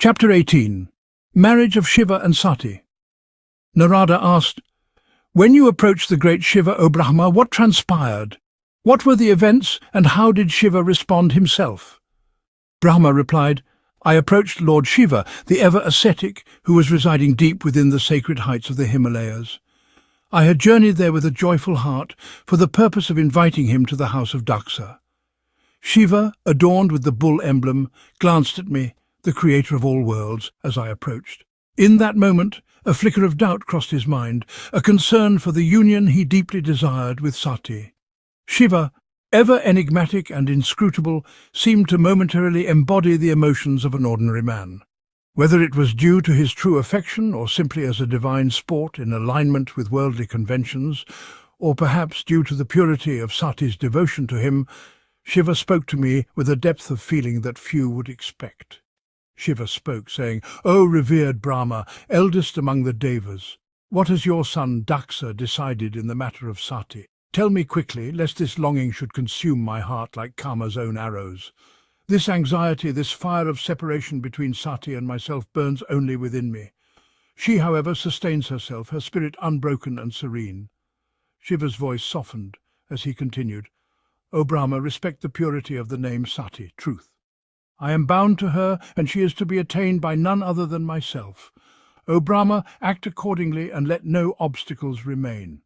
Chapter 18. Marriage of Shiva and Satī. Nārada asked, "When you approached the great Shiva, O Brahmā, what transpired? What were the events, and how did Shiva respond himself?" Brahmā replied, "I approached Lord Shiva, the ever-ascetic, who was residing deep within the sacred heights of the Himalayas. I had journeyed there with a joyful heart for the purpose of inviting him to the house of Dakṣa. Shiva, adorned with the bull emblem, glanced at me, the creator of all worlds, as I approached. In that moment, a flicker of doubt crossed his mind, a concern for the union he deeply desired with Satī. Shiva, ever enigmatic and inscrutable, seemed to momentarily embody the emotions of an ordinary man. Whether it was due to his true affection or simply as a divine sport in alignment with worldly conventions, or perhaps due to the purity of Satī's devotion to him, Shiva spoke to me with a depth of feeling that few would expect. Shiva spoke, saying, "O revered Brahmā, eldest among the devas, what has your son Dakṣa decided in the matter of Satī? Tell me quickly, lest this longing should consume my heart like Kama's own arrows. This anxiety, this fire of separation between Satī and myself burns only within me. She, however, sustains herself, her spirit unbroken and serene." Shiva's voice softened as he continued, "O Brahmā, respect the purity of the name Satī, truth. I am bound to her, and she is to be attained by none other than myself. O Brahmā, act accordingly and let no obstacles remain."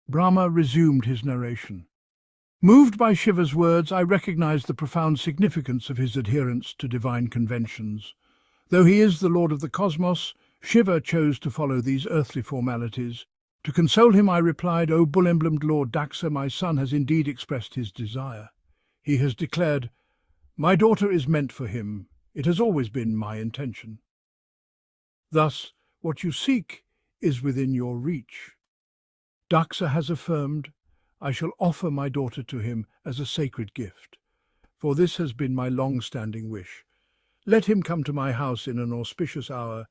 Brahmā resumed his narration. Moved by Shiva's words, I recognized the profound significance of his adherence to divine conventions. Though he is the Lord of the cosmos, Shiva chose to follow these earthly formalities. To console him, I replied, "O bull-emblemed Lord Dakṣa, my son has indeed expressed his desire. He has declared, 'My daughter is meant for him. It has always been my intention.' Thus, what you seek is within your reach. Dakṣa has affirmed, 'I shall offer my daughter to him as a sacred gift, for this has been my long-standing wish. Let him come to my house in an auspicious hour,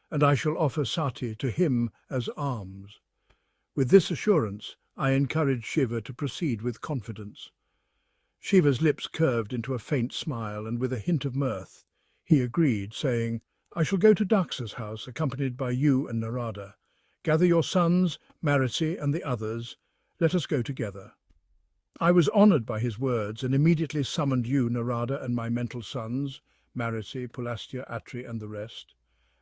and I shall offer Satī to him as alms.' With this assurance, I encouraged Shiva to proceed with confidence." Shiva's lips curved into a faint smile, and with a hint of mirth, he agreed, saying, "I shall go to Dakṣa's house, accompanied by you and Nārada. Gather your sons, Marīci, and the others. Let us go together." I was honored by his words, and immediately summoned you, Nārada, and my mental sons, Marīci, Pulastya, Atri, and the rest.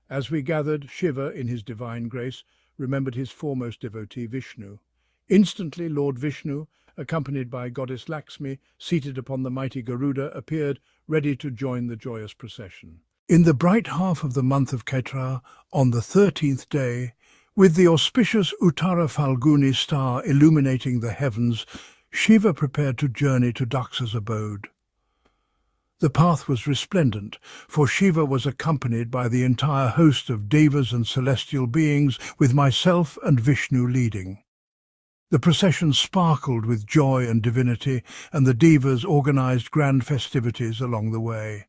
As we gathered, Shiva, in his divine grace, remembered his foremost devotee, Vishnu. Instantly, Lord Vishnu, accompanied by goddess Lakshmi, seated upon the mighty Garuda, appeared, ready to join the joyous procession. In the bright half of the month of Kaitra, on the 13th day, with the auspicious Uttara Phalguni star illuminating the heavens, Shiva prepared to journey to Dakṣa's abode. The path was resplendent, for Shiva was accompanied by the entire host of devas and celestial beings, with myself and Vishnu leading. The procession sparkled with joy and divinity, and the devas organized grand festivities along the way.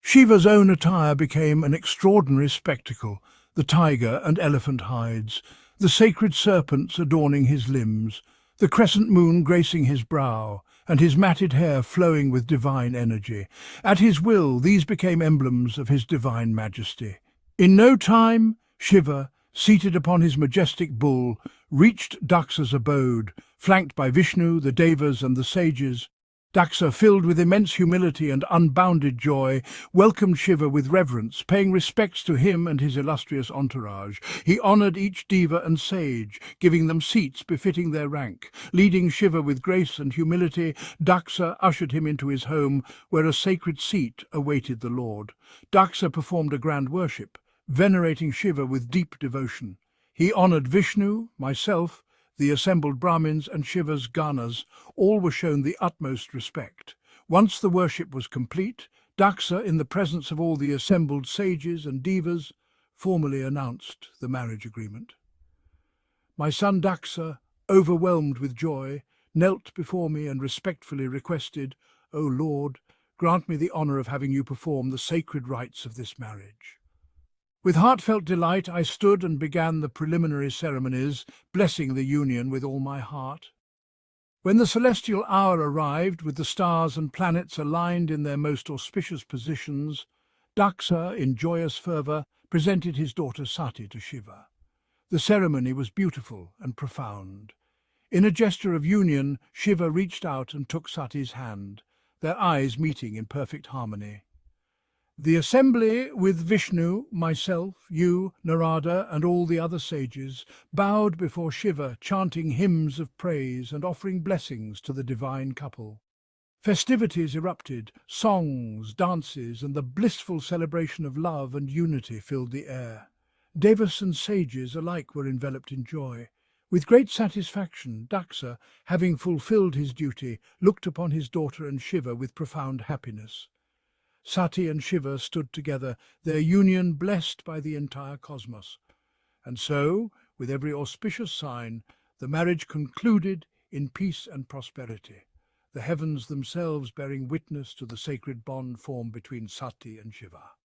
Shiva's own attire became an extraordinary spectacle, the tiger and elephant hides, the sacred serpents adorning his limbs, the crescent moon gracing his brow, and his matted hair flowing with divine energy. At his will, these became emblems of his divine majesty. In no time, Shiva, seated upon his majestic bull, reached Dakṣa's abode, flanked by Vishnu, the devas, and the sages. Dakṣa, filled with immense humility and unbounded joy, welcomed Shiva with reverence, paying respects to him and his illustrious entourage. He honored each deva and sage, giving them seats befitting their rank. Leading Shiva with grace and humility, Dakṣa ushered him into his home, where a sacred seat awaited the Lord. Dakṣa performed a grand worship, venerating Shiva with deep devotion. He honored Vishnu, myself, the assembled Brahmins, and Shiva's Ganas. All were shown the utmost respect. Once the worship was complete, Dakṣa, in the presence of all the assembled sages and devas, formally announced the marriage agreement. My son Dakṣa, overwhelmed with joy, knelt before me and respectfully requested, "O Lord, grant me the honor of having you perform the sacred rites of this marriage." With heartfelt delight, I stood and began the preliminary ceremonies, blessing the union with all my heart. When the celestial hour arrived, with the stars and planets aligned in their most auspicious positions, Dakṣa, in joyous fervour, presented his daughter Sati to Shiva. The ceremony was beautiful and profound. In a gesture of union, Shiva reached out and took Sati's hand, their eyes meeting in perfect harmony. The assembly, with Vishnu, myself, you, Nārada, and all the other sages, bowed before Shiva, chanting hymns of praise and offering blessings to the divine couple. Festivities erupted, songs, dances, and the blissful celebration of love and unity filled the air. Devas and sages alike were enveloped in joy. With great satisfaction, Dakṣa, having fulfilled his duty, looked upon his daughter and Shiva with profound happiness. Sati and Shiva stood together, their union blessed by the entire cosmos. And so, with every auspicious sign, the marriage concluded in peace and prosperity, the heavens themselves bearing witness to the sacred bond formed between Sati and Shiva.